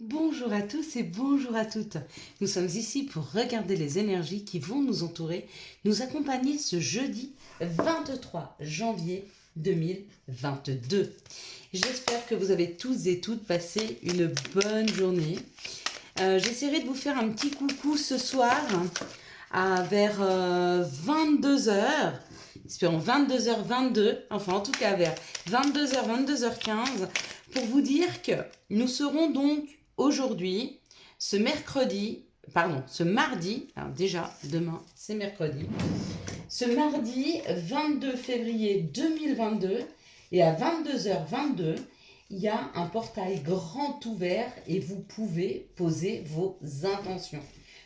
Bonjour à tous et bonjour à toutes. Nous sommes ici pour regarder les énergies qui vont nous entourer, nous accompagner ce jeudi 23 janvier 2022. J'espère que vous avez tous et toutes passé une bonne journée. J'essaierai de vous faire un petit coucou ce soir vers 22h. Espérons 22h22, enfin en tout cas vers 22h, 22h15, pour vous dire que nous serons donc aujourd'hui, ce mardi, alors déjà demain c'est mercredi, ce mardi 22 février 2022 et à 22h22, il y a un portail grand ouvert et vous pouvez poser vos intentions.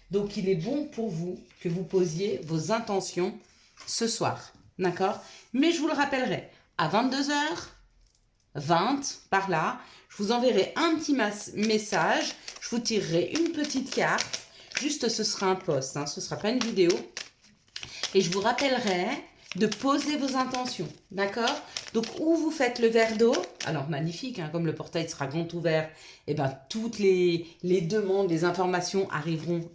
Donc il est bon pour vous que vous posiez vos intentions ce soir, d'accord? Mais je vous le rappellerai, à 22h20, par là, je vous enverrai un petit message, je vous tirerai une petite carte, juste ce sera un post, hein, ce ne sera pas une vidéo, et je vous rappellerai de poser vos intentions, d'accord? Donc, où vous faites le verre d'eau, alors magnifique, hein, comme le portail sera grand ouvert, et ben toutes les demandes, les informations arriveront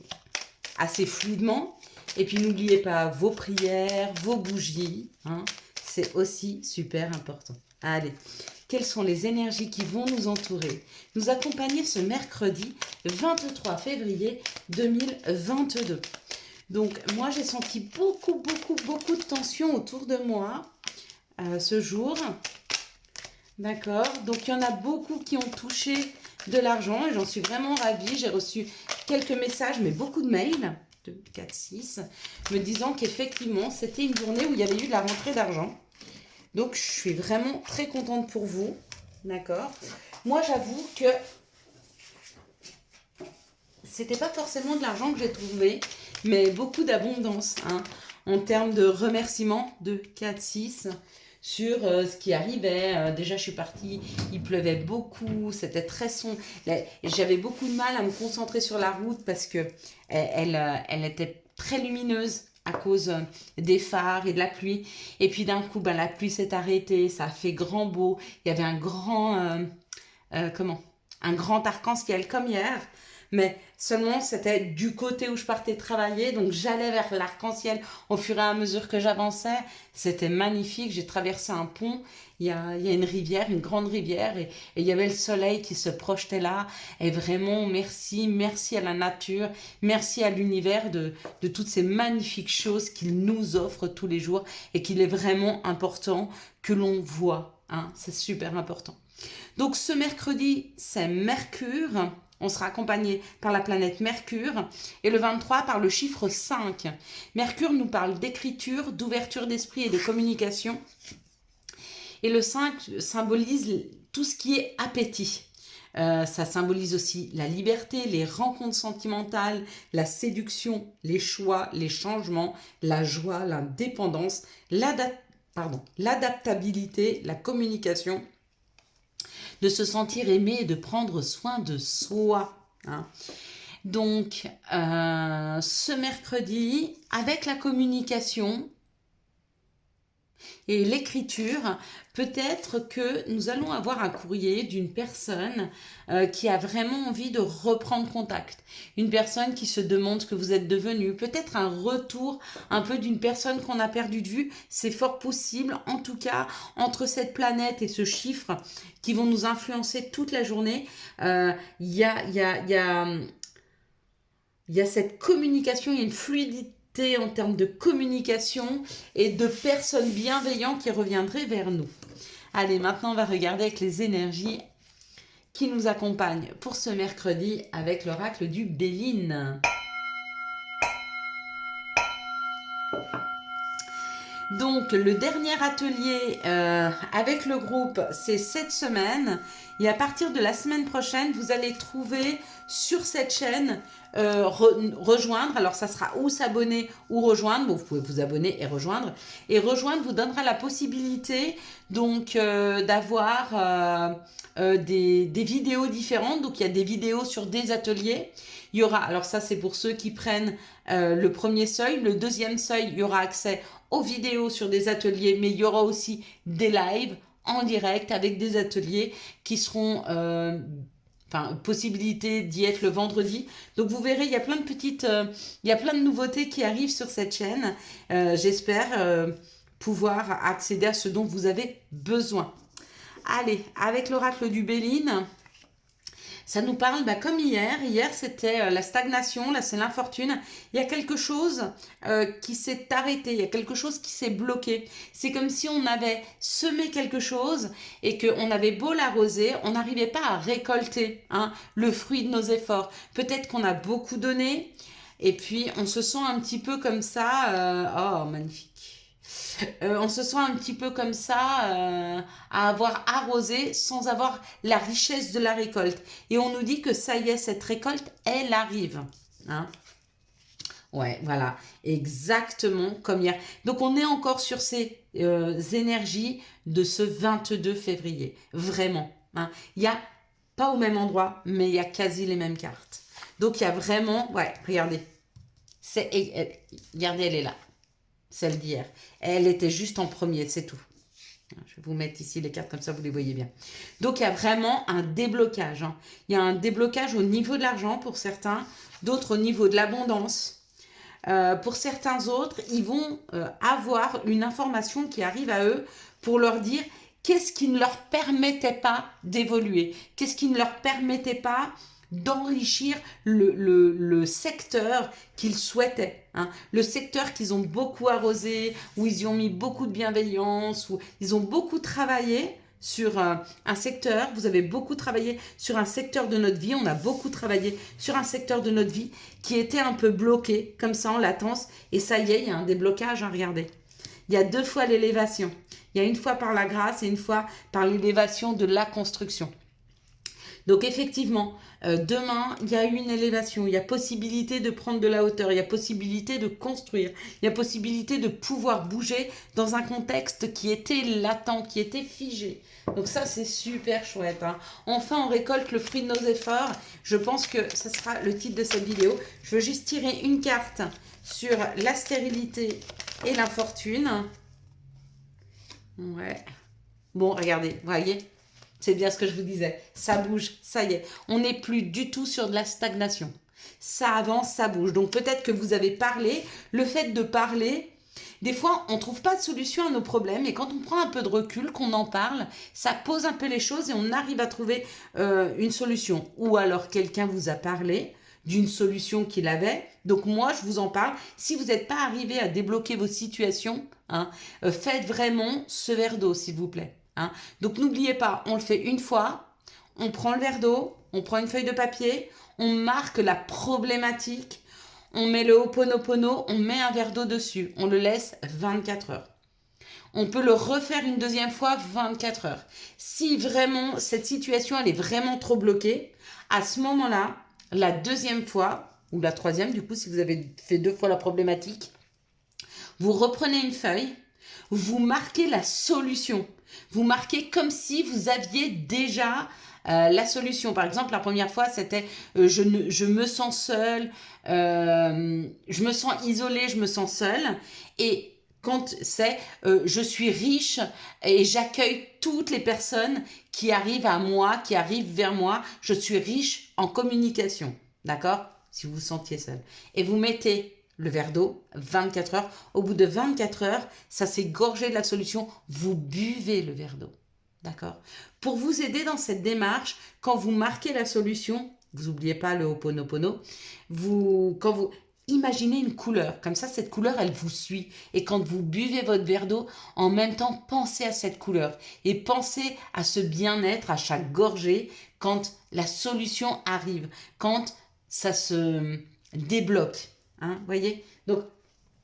assez fluidement. Et puis, n'oubliez pas vos prières, vos bougies, hein, c'est aussi super important. Allez, quelles sont les énergies qui vont nous entourer, nous accompagner ce mercredi 23 février 2022. Donc, moi, j'ai senti beaucoup de tension autour de moi ce jour. D'accord. Donc, il y en a beaucoup qui ont touché de l'argent et j'en suis vraiment ravie. J'ai reçu quelques messages, mais beaucoup de mails, 2, 4, 6, me disant qu'effectivement, c'était une journée où il y avait eu de la rentrée d'argent. Donc, je suis vraiment très contente pour vous. D'accord. Moi, j'avoue que c'était pas forcément de l'argent que j'ai trouvé, mais beaucoup d'abondance, hein, en termes de remerciements de 4, 6 sur ce qui arrivait. Déjà, je suis partie, il pleuvait beaucoup, c'était très sombre. J'avais beaucoup de mal à me concentrer sur la route parce que elle était très lumineuse à cause des phares et de la pluie. Et puis d'un coup, la pluie s'est arrêtée, ça a fait grand beau. Il y avait un grand, un grand arc-en-ciel comme hier, mais seulement c'était du côté où je partais travailler, donc j'allais vers l'arc-en-ciel au fur et à mesure que j'avançais. C'était magnifique, j'ai traversé un pont, il y a une rivière, une grande rivière, et il y avait le soleil qui se projetait là, et vraiment merci à la nature, merci à l'univers de toutes ces magnifiques choses qu'il nous offre tous les jours, et qu'il est vraiment important que l'on voit, hein, c'est super important. Donc ce mercredi, c'est Mercure. On sera accompagné par la planète Mercure et le 23 par le chiffre 5. Mercure nous parle d'écriture, d'ouverture d'esprit et de communication. Et le 5 symbolise tout ce qui est appétit. Ça symbolise aussi la liberté, les rencontres sentimentales, la séduction, les choix, les changements, la joie, l'indépendance, l'adaptabilité, la communication, de se sentir aimé et de prendre soin de soi, hein. Donc, ce mercredi, avec la communication et l'écriture, peut-être que nous allons avoir un courrier d'une personne qui a vraiment envie de reprendre contact. Une personne qui se demande ce que vous êtes devenu. Peut-être un retour un peu d'une personne qu'on a perdu de vue. C'est fort possible. En tout cas, entre cette planète et ce chiffre qui vont nous influencer toute la journée, il y a cette communication, il y a une fluidité en termes de communication et de personnes bienveillantes qui reviendraient vers nous. Allez, maintenant on va regarder avec les énergies qui nous accompagnent pour ce mercredi avec l'oracle du Béline. Donc le dernier atelier avec le groupe, c'est cette semaine. Et à partir de la semaine prochaine, vous allez trouver sur cette chaîne rejoindre. Alors ça sera ou s'abonner ou rejoindre. Bon, vous pouvez vous abonner et rejoindre. Et rejoindre vous donnera la possibilité donc d'avoir des vidéos différentes. Donc il y a des vidéos sur des ateliers. Il y aura, alors ça c'est pour ceux qui prennent le premier seuil. Le deuxième seuil, il y aura accès aux vidéos sur des ateliers, mais il y aura aussi des lives en direct avec des ateliers qui seront enfin, possibilité d'y être le vendredi. Donc vous verrez, il y a plein de petites, il y a plein de nouveautés qui arrivent sur cette chaîne. J'espère pouvoir accéder à ce dont vous avez besoin. Allez, avec l'oracle du Béline, ça nous parle comme hier. Hier, c'était la stagnation, là, c'est l'infortune. Il y a quelque chose qui s'est arrêté, il y a quelque chose qui s'est bloqué. C'est comme si on avait semé quelque chose et qu'on avait beau l'arroser, on n'arrivait pas à récolter le fruit de nos efforts. Peut-être qu'on a beaucoup donné et puis on se sent un petit peu comme ça. Oh, magnifique. On se sent un petit peu comme ça à avoir arrosé sans avoir la richesse de la récolte. Et on nous dit que ça y est, cette récolte, elle arrive. Ouais, voilà, exactement comme hier. Donc on est encore sur ces énergies de ce 22 février. Vraiment. Il n'y a pas au même endroit, mais il y a quasi les mêmes cartes. Donc il y a vraiment... Ouais, regardez. Regardez, elle est là. Celle d'hier. Elle était juste en premier, c'est tout. Je vais vous mettre ici les cartes comme ça, vous les voyez bien. Donc, il y a vraiment un déblocage. Il y a un déblocage au niveau de l'argent pour certains, d'autres au niveau de l'abondance. Pour certains autres, ils vont avoir une information qui arrive à eux pour leur dire qu'est-ce qui ne leur permettait pas d'évoluer, qu'est-ce qui ne leur permettait pas d'enrichir le secteur qu'ils souhaitaient. Le secteur qu'ils ont beaucoup arrosé, où ils y ont mis beaucoup de bienveillance, où ils ont beaucoup travaillé sur un secteur. Vous avez beaucoup travaillé sur un secteur de notre vie. On a beaucoup travaillé sur un secteur de notre vie qui était un peu bloqué, comme ça en latence. Et ça y est, il y a un déblocage, regardez. Il y a 2 fois l'élévation. Il y a une fois par la grâce et une fois par l'élévation de la construction. Donc effectivement, demain, il y a une élévation, il y a possibilité de prendre de la hauteur, il y a possibilité de construire, il y a possibilité de pouvoir bouger dans un contexte qui était latent, qui était figé. Donc ça, c'est super chouette. Enfin, on récolte le fruit de nos efforts. Je pense que ce sera le titre de cette vidéo. Je veux juste tirer une carte sur la stérilité et l'infortune. Ouais. Bon, regardez, vous voyez ? C'est bien ce que je vous disais. Ça bouge, ça y est. On n'est plus du tout sur de la stagnation. Ça avance, ça bouge. Donc peut-être que vous avez parlé. Le fait de parler, des fois, on ne trouve pas de solution à nos problèmes. Et quand on prend un peu de recul, qu'on en parle, ça pose un peu les choses et on arrive à trouver une solution. Ou alors quelqu'un vous a parlé d'une solution qu'il avait. Donc moi, je vous en parle. Si vous n'êtes pas arrivé à débloquer vos situations, faites vraiment ce verre d'eau, s'il vous plaît. Donc n'oubliez pas, on le fait une fois, on prend le verre d'eau, on prend une feuille de papier, on marque la problématique, on met le Ho'oponopono, on met un verre d'eau dessus, on le laisse 24 heures. On peut le refaire une deuxième fois 24 heures. Si vraiment cette situation elle est vraiment trop bloquée, à ce moment-là, la deuxième fois, ou la troisième du coup si vous avez fait 2 fois la problématique, vous reprenez une feuille, vous marquez la solution. Vous marquez comme si vous aviez déjà la solution. Par exemple, la première fois, c'était je me sens seule, je me sens isolée, je me sens seule. Et quand c'est je suis riche et j'accueille toutes les personnes qui arrivent à moi, qui arrivent vers moi. Je suis riche en communication. D'accord ? Si vous vous sentiez seul. Et vous mettez le verre d'eau, 24 heures. Au bout de 24 heures, ça s'est gorgé de la solution. Vous buvez le verre d'eau. D'accord ? Pour vous aider dans cette démarche, quand vous marquez la solution, vous n'oubliez pas le Ho'oponopono, quand vous imaginez une couleur. Comme ça, cette couleur, elle vous suit. Et quand vous buvez votre verre d'eau, en même temps, pensez à cette couleur. Et pensez à ce bien-être, à chaque gorgée, quand la solution arrive, quand ça se débloque. Voyez ? Donc,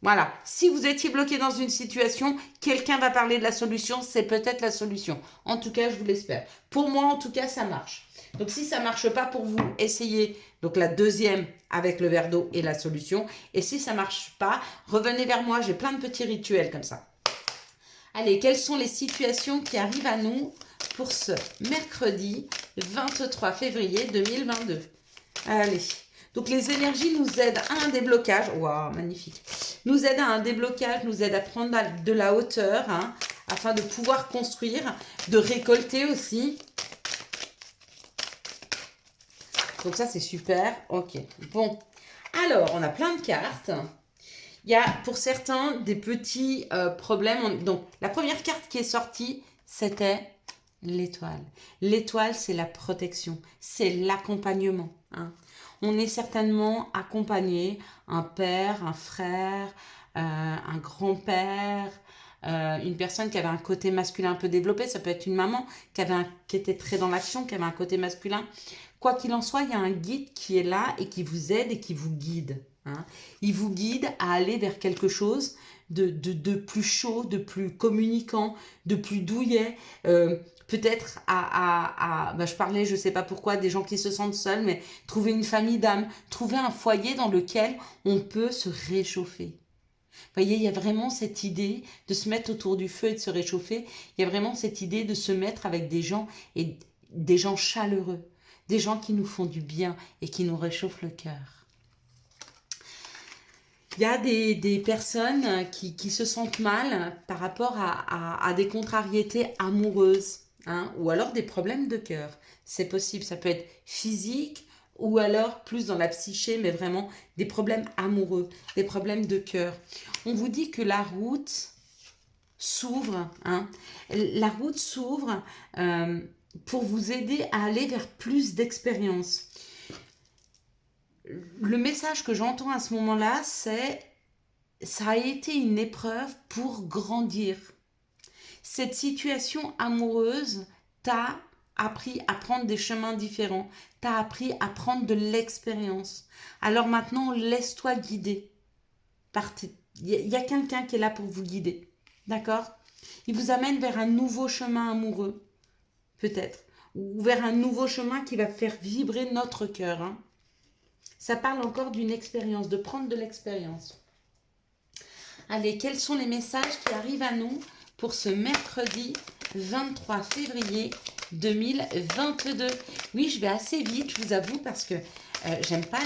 voilà. Si vous étiez bloqué dans une situation, quelqu'un va parler de la solution, c'est peut-être la solution. En tout cas, je vous l'espère. Pour moi, en tout cas, ça marche. Donc, si ça ne marche pas pour vous, essayez donc la deuxième avec le verre d'eau et la solution. Et si ça ne marche pas, revenez vers moi. J'ai plein de petits rituels comme ça. Allez, quelles sont les situations qui arrivent à nous pour ce mercredi 23 février 2022 ? Allez. Donc, les énergies nous aident à un déblocage. Waouh, magnifique. Nous aident à un déblocage, nous aident à prendre de la hauteur, afin de pouvoir construire, de récolter aussi. Donc ça, c'est super. Ok. Bon. Alors, on a plein de cartes. Il y a pour certains des petits problèmes. Donc, la première carte qui est sortie, c'était l'étoile. L'étoile, c'est la protection, c'est l'accompagnement. Hein. On est certainement accompagné, un père, un frère, un grand-père, une personne qui avait un côté masculin un peu développé. Ça peut être une maman qui était très dans l'action, qui avait un côté masculin. Quoi qu'il en soit, il y a un guide qui est là et qui vous aide et qui vous guide. Hein. Il vous guide à aller vers quelque chose de plus chaud, de plus communicant, de plus douillet. Peut-être je parlais, je ne sais pas pourquoi, des gens qui se sentent seuls, mais trouver une famille d'âmes, trouver un foyer dans lequel on peut se réchauffer. Vous voyez, il y a vraiment cette idée de se mettre autour du feu et de se réchauffer. Il y a vraiment cette idée de se mettre avec des gens et des gens chaleureux, des gens qui nous font du bien et qui nous réchauffent le cœur. Il y a des personnes qui se sentent mal par rapport à des contrariétés amoureuses, hein, ou alors des problèmes de cœur. C'est possible, ça peut être physique ou alors plus dans la psyché, mais vraiment des problèmes amoureux, des problèmes de cœur. On vous dit que la route s'ouvre, hein. La route s'ouvre pour vous aider à aller vers plus d'expérience. Le message que j'entends à ce moment-là, c'est ça a été une épreuve pour grandir. Cette situation amoureuse t'a appris à prendre des chemins différents, t'a appris à prendre de l'expérience. Alors maintenant, laisse-toi guider. Il y a quelqu'un qui est là pour vous guider. D'accord? Il vous amène vers un nouveau chemin amoureux, peut-être. Ou vers un nouveau chemin qui va faire vibrer notre cœur. Hein. Ça parle encore d'une expérience, de prendre de l'expérience. Allez, quels sont les messages qui arrivent à nous pour ce mercredi 23 février 2022 ? Oui, je vais assez vite, je vous avoue, parce que j'aime pas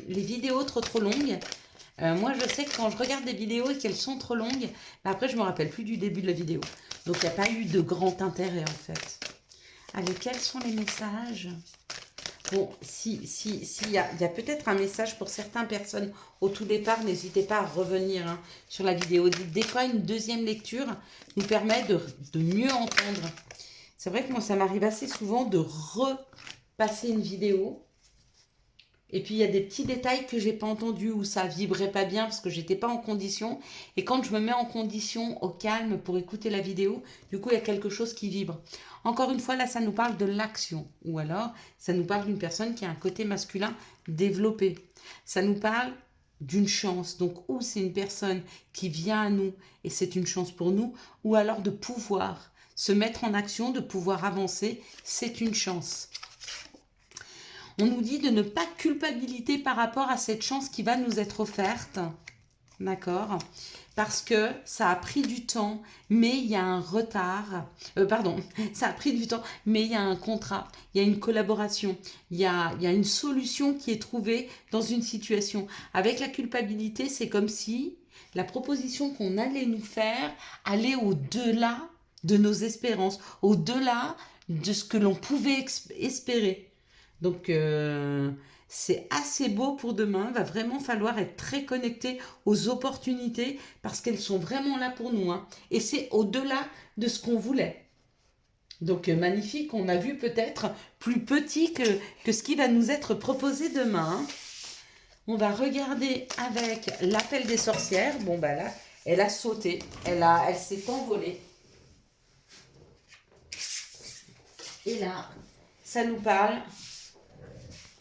les vidéos trop longues. Moi, je sais que quand je regarde des vidéos et qu'elles sont trop longues, après, je me rappelle plus du début de la vidéo. Donc, il n'y a pas eu de grand intérêt, en fait. Allez, quels sont les messages ? Bon, il y a peut-être un message pour certaines personnes au tout départ, n'hésitez pas à revenir hein, sur la vidéo. Des fois, une deuxième lecture nous permet de mieux entendre. C'est vrai que moi, ça m'arrive assez souvent de repasser une vidéo. Et puis, il y a des petits détails que j'ai pas entendus où ça vibrait pas bien parce que j'étais pas en condition. Et quand je me mets en condition au calme pour écouter la vidéo, du coup, il y a quelque chose qui vibre. Encore une fois, là, ça nous parle de l'action. Ou alors, ça nous parle d'une personne qui a un côté masculin développé. Ça nous parle d'une chance. Donc, ou c'est une personne qui vient à nous et c'est une chance pour nous, ou alors de pouvoir se mettre en action, de pouvoir avancer, c'est une chance. On nous dit de ne pas culpabiliser par rapport à cette chance qui va nous être offerte. D'accord ? Parce que ça a pris du temps, mais il y a un retard. Ça a pris du temps, mais il y a un contrat, il y a une collaboration, il y a une solution qui est trouvée dans une situation. Avec la culpabilité, c'est comme si la proposition qu'on allait nous faire allait au-delà de nos espérances, au-delà de ce que l'on pouvait espérer. Donc, c'est assez beau pour demain. Il va vraiment falloir être très connecté aux opportunités parce qu'elles sont vraiment là pour nous. Hein. Et c'est au-delà de ce qu'on voulait. Donc, magnifique. On a vu peut-être plus petit que ce qui va nous être proposé demain. Hein. On va regarder avec l'appel des sorcières. Bon, bah là, elle a sauté. Elle s'est envolée. Et là, ça nous parle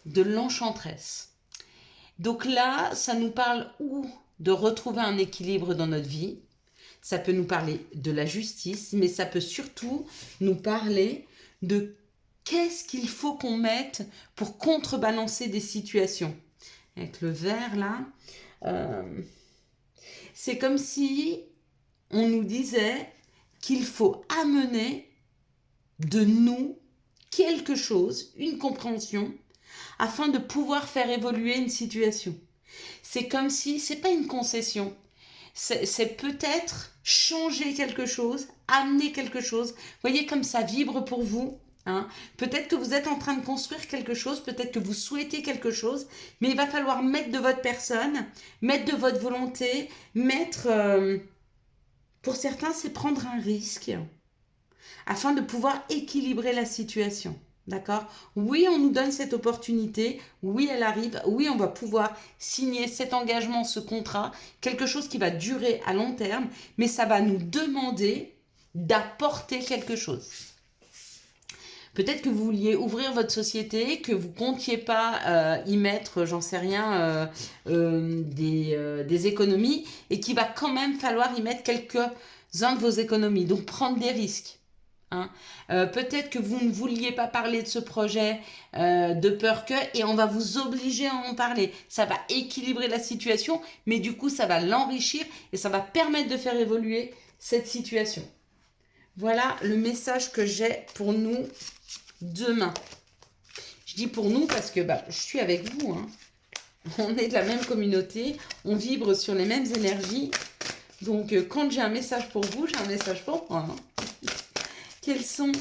de l'enchanteresse. Donc là, ça nous parle ou de retrouver un équilibre dans notre vie, ça peut nous parler de la justice, mais ça peut surtout nous parler de qu'est-ce qu'il faut qu'on mette pour contrebalancer des situations. Avec le vert là, c'est comme si on nous disait qu'il faut amener de nous quelque chose, une compréhension, afin de pouvoir faire évoluer une situation. C'est comme si, c'est pas une concession, c'est peut-être changer quelque chose, amener quelque chose. Vous voyez comme ça vibre pour vous. Hein. Peut-être que vous êtes en train de construire quelque chose, peut-être que vous souhaitez quelque chose, mais il va falloir mettre de votre personne, mettre de votre volonté, mettre... pour certains, c'est prendre un risque afin de pouvoir équilibrer la situation. D'accord? Oui, on nous donne cette opportunité. Oui, elle arrive. Oui, on va pouvoir signer cet engagement, ce contrat, quelque chose qui va durer à long terme, mais ça va nous demander d'apporter quelque chose. Peut-être que vous vouliez ouvrir votre société, que vous comptiez pas y mettre, j'en sais rien, des économies, et qu'il va quand même falloir y mettre quelques-uns de vos économies. Donc prendre des risques. Hein. Peut-être que vous ne vouliez pas parler de ce projet de peur que, et on va vous obliger à en parler. Ça va équilibrer la situation, mais du coup, ça va l'enrichir et ça va permettre de faire évoluer cette situation. Voilà le message que j'ai pour nous demain. Je dis pour nous parce que je suis avec vous. Hein. On est de la même communauté, on vibre sur les mêmes énergies. Donc, quand j'ai un message pour vous, j'ai un message pour moi. Hein. Quels sont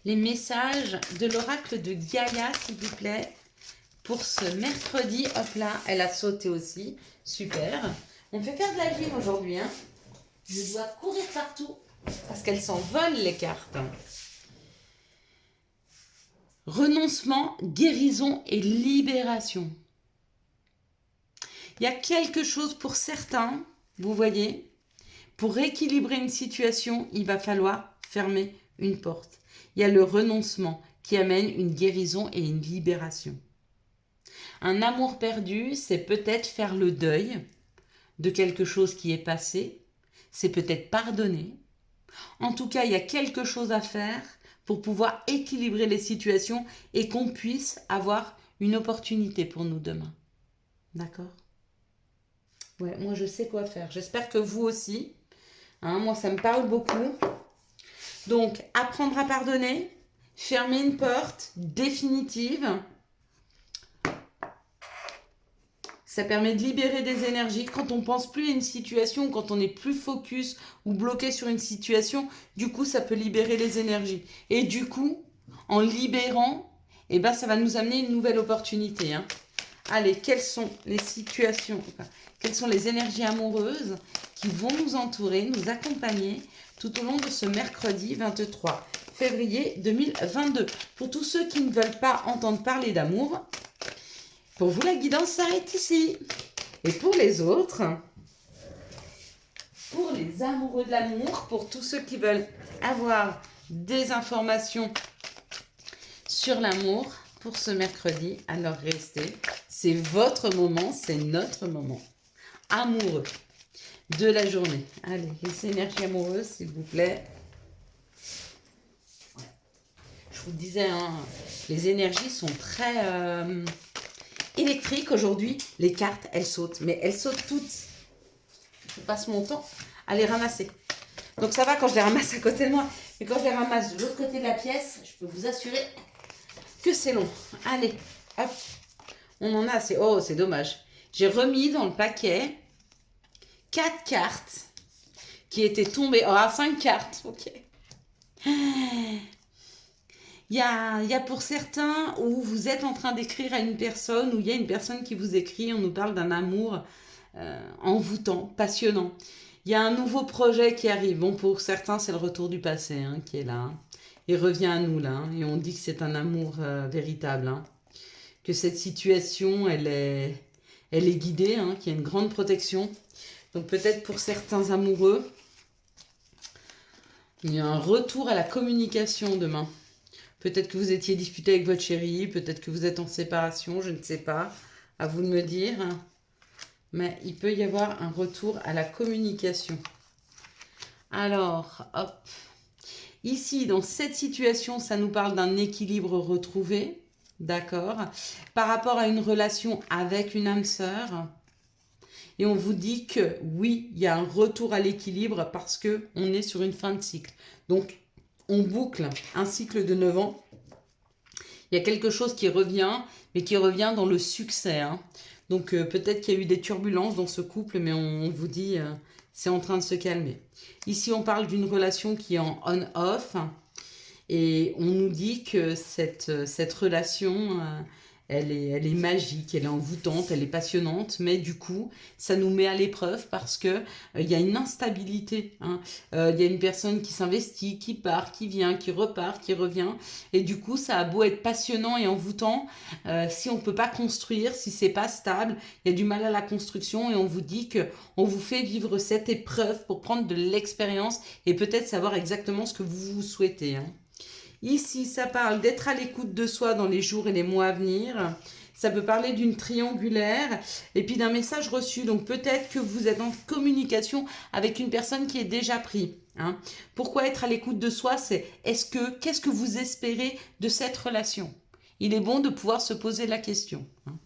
les messages de l'oracle de Gaïa, s'il vous plaît, pour ce mercredi? Hop là, elle a sauté aussi. Super. On fait faire de la gym aujourd'hui. Hein. Je dois courir partout parce qu'elles s'envolent, les cartes. Renoncement, guérison et libération. Il y a quelque chose pour certains, vous voyez, pour équilibrer une situation, il va falloir fermer une porte. Il y a le renoncement qui amène une guérison et une libération. Un amour perdu, c'est peut-être faire le deuil de quelque chose qui est passé, c'est peut-être pardonner. En tout cas, il y a quelque chose à faire pour pouvoir équilibrer les situations et qu'on puisse avoir une opportunité pour nous demain. D'accord ? Ouais, moi je sais quoi faire. J'espère que vous aussi. Hein, moi ça me parle beaucoup. Donc, apprendre à pardonner, fermer une porte définitive. Ça permet de libérer des énergies. Quand on pense plus à une situation, quand on est plus focus ou bloqué sur une situation, du coup, ça peut libérer les énergies. Et du coup, en libérant, ça va nous amener une nouvelle opportunité. Hein. Allez, quelles sont les situations, quelles sont les énergies amoureuses qui vont nous entourer, nous accompagner tout au long de ce mercredi 23 février 2022. Pour tous ceux qui ne veulent pas entendre parler d'amour, pour vous, la guidance s'arrête ici. Et pour les autres, pour les amoureux de l'amour, pour tous ceux qui veulent avoir des informations sur l'amour pour ce mercredi, alors restez. C'est votre moment, c'est notre moment amoureux de la journée. Allez, les énergies amoureuses, s'il vous plaît. Je vous disais, hein, les énergies sont très... électrique aujourd'hui, les cartes, elles sautent. Mais elles sautent toutes. Je passe mon temps à les ramasser. Donc ça va quand je les ramasse à côté de moi. Mais quand je les ramasse de l'autre côté de la pièce, je peux vous assurer que c'est long. Allez, hop. On en a assez. Oh, c'est dommage. J'ai remis dans le paquet 4 cartes qui étaient tombées. Oh, 5 cartes. Ok. Il y a pour certains où vous êtes en train d'écrire à une personne, où il y a une personne qui vous écrit, on nous parle d'un amour envoûtant, passionnant. Il y a un nouveau projet qui arrive. Bon, pour certains, c'est le retour du passé hein, qui est là. Il revient à nous là. Hein, et on dit que c'est un amour véritable. Hein, que cette situation, elle est guidée, hein, qu'il y a une grande protection. Donc peut-être pour certains amoureux, il y a un retour à la communication demain. Peut-être que vous étiez disputé avec votre chéri, peut-être que vous êtes en séparation, je ne sais pas. À vous de me dire. Mais il peut y avoir un retour à la communication. Alors, hop. Ici, dans cette situation, ça nous parle d'un équilibre retrouvé. D'accord. Par rapport à une relation avec une âme sœur. Et on vous dit que oui, il y a un retour à l'équilibre parce qu'on est sur une fin de cycle. Donc, on boucle un cycle de 9 ans. Il y a quelque chose qui revient, mais qui revient dans le succès. Hein. Donc peut-être qu'il y a eu des turbulences dans ce couple, mais on vous dit c'est en train de se calmer. Ici, on parle d'une relation qui est en on-off. Et on nous dit que cette relation, elle est magique, elle est envoûtante, elle est passionnante, mais du coup, ça nous met à l'épreuve parce que il y a une instabilité, hein. Il y a une personne qui s'investit, qui part, qui vient, qui repart, qui revient. Et du coup, ça a beau être passionnant et envoûtant, si on peut pas construire, si c'est pas stable, il y a du mal à la construction et on vous dit que on vous fait vivre cette épreuve pour prendre de l'expérience et peut-être savoir exactement ce que vous souhaitez, hein. Ici, ça parle d'être à l'écoute de soi dans les jours et les mois à venir. Ça peut parler d'une triangulaire et puis d'un message reçu. Donc peut-être que vous êtes en communication avec une personne qui est déjà prise, hein. Pourquoi être à l'écoute de soi? C'est qu'est-ce que vous espérez de cette relation? Il est bon de pouvoir se poser la question, hein.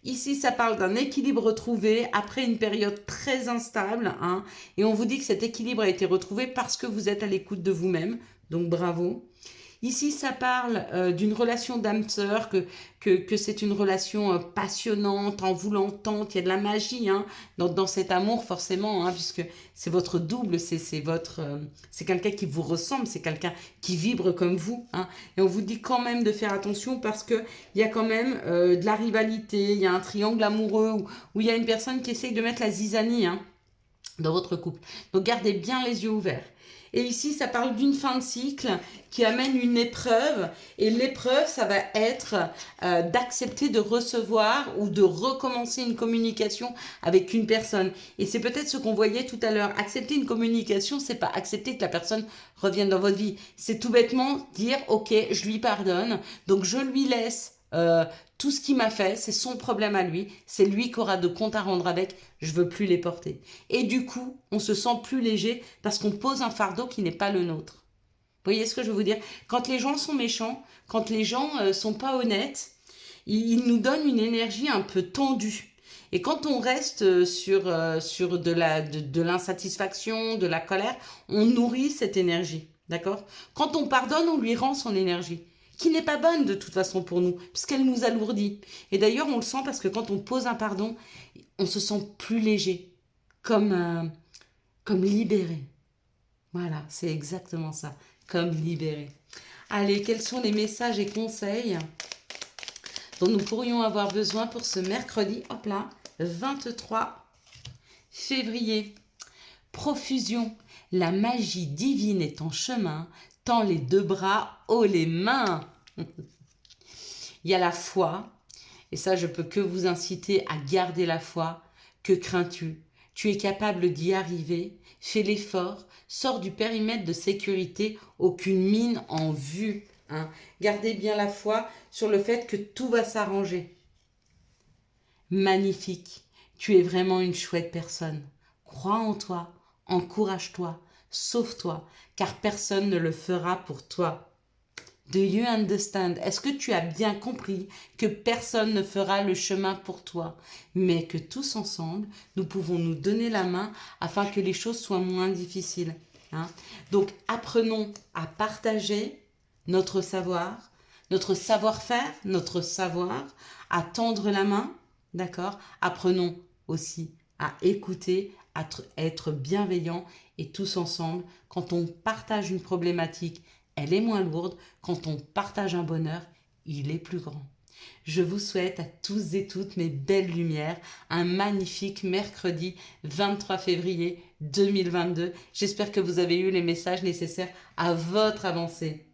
Ici, ça parle d'un équilibre retrouvé après une période très instable, hein, et on vous dit que cet équilibre a été retrouvé parce que vous êtes à l'écoute de vous-même. Donc bravo. Ici, ça parle d'une relation d'âme sœur, que c'est une relation passionnante, envoûtante, il y a de la magie, hein, dans cet amour forcément, hein, puisque c'est votre double, c'est quelqu'un qui vous ressemble, c'est quelqu'un qui vibre comme vous, hein. Et on vous dit quand même de faire attention parce que il y a quand même de la rivalité, il y a un triangle amoureux où il y a une personne qui essaye de mettre la zizanie, hein, dans votre couple. Donc gardez bien les yeux ouverts. Et ici, ça parle d'une fin de cycle qui amène une épreuve. Et l'épreuve, ça va être d'accepter de recevoir ou de recommencer une communication avec une personne. Et c'est peut-être ce qu'on voyait tout à l'heure. Accepter une communication, c'est pas accepter que la personne revienne dans votre vie. C'est tout bêtement dire, ok, je lui pardonne, donc je lui laisse tout ce qu'il m'a fait, c'est son problème à lui, c'est lui qui aura de comptes à rendre avec, je veux plus les porter. Et du coup, on se sent plus léger parce qu'on pose un fardeau qui n'est pas le nôtre. Vous voyez ce que je veux vous dire? Quand les gens sont méchants, quand les gens sont pas honnêtes, ils nous donnent une énergie un peu tendue. Et quand on reste sur de l'insatisfaction, de la colère, on nourrit cette énergie. D'accord? Quand on pardonne, on lui rend son énergie, qui n'est pas bonne de toute façon pour nous, puisqu'elle nous alourdit. Et d'ailleurs, on le sent parce que quand on pose un pardon, on se sent plus léger, comme libéré. Voilà, c'est exactement ça, comme libéré. Allez, quels sont les messages et conseils dont nous pourrions avoir besoin pour ce mercredi, hop là, 23 février. Profusion, la magie divine est en chemin, tends les deux bras, haut les mains. Il y a la foi, et ça je peux que vous inciter à garder la foi. Que crains-tu? Tu es capable d'y arriver, fais l'effort, sors du périmètre de sécurité, aucune mine en vue, hein. Gardez bien la foi sur le fait que tout va s'arranger. Magnifique, tu es vraiment une chouette personne. Crois en toi, encourage-toi, sauve-toi, car personne ne le fera pour toi. Do you understand? Est-ce que tu as bien compris que personne ne fera le chemin pour toi, mais que tous ensemble, nous pouvons nous donner la main afin que les choses soient moins difficiles, hein? Donc, apprenons à partager notre savoir, notre savoir-faire, notre savoir, à tendre la main, d'accord? Apprenons aussi à écouter, à être bienveillants et tous ensemble, quand on partage une problématique, elle est moins lourde. Quand on partage un bonheur, il est plus grand. Je vous souhaite à tous et toutes mes belles lumières un magnifique mercredi 23 février 2022. J'espère que vous avez eu les messages nécessaires à votre avancée.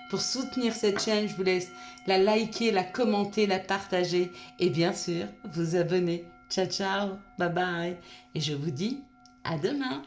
Pour soutenir cette chaîne, je vous laisse la liker, la commenter, la partager et bien sûr vous abonner. Ciao ciao, bye bye. Et je vous dis à demain.